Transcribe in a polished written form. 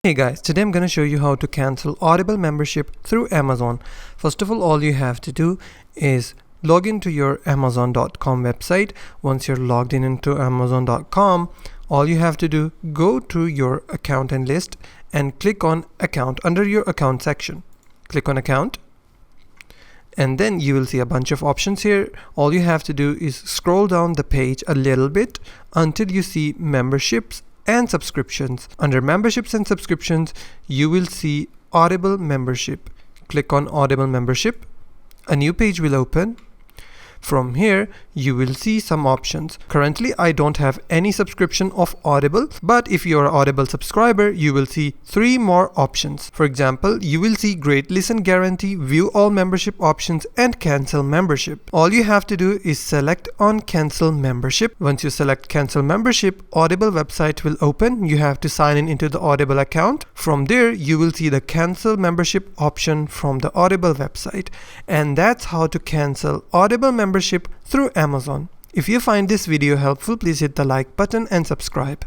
Hey guys, today I'm going to show you how to cancel Audible membership through Amazon. First of all you have to do is log into your Amazon.com website. Once you're logged in into Amazon.com, all you have to do, go to your account and list and click on account under your account section. Click on account and then you will see a bunch of options here. All you have to do is scroll down the page a little bit until you see memberships and subscriptions. Under memberships and subscriptions, you will see Audible membership. Click on Audible membership. A new page will open. From here, you will see some options. Currently, I don't have any subscription of Audible, but if you're an Audible subscriber, you will see 3 more options. For example, you will see Great Listen Guarantee, View All Membership Options, and Cancel Membership. All you have to do is select on Cancel Membership. Once you select Cancel Membership, Audible website will open. You have to sign in into the Audible account. From there, you will see the Cancel Membership option from the Audible website. And that's how to cancel Audible membership through Amazon. If you find this video helpful, please hit the like button and subscribe.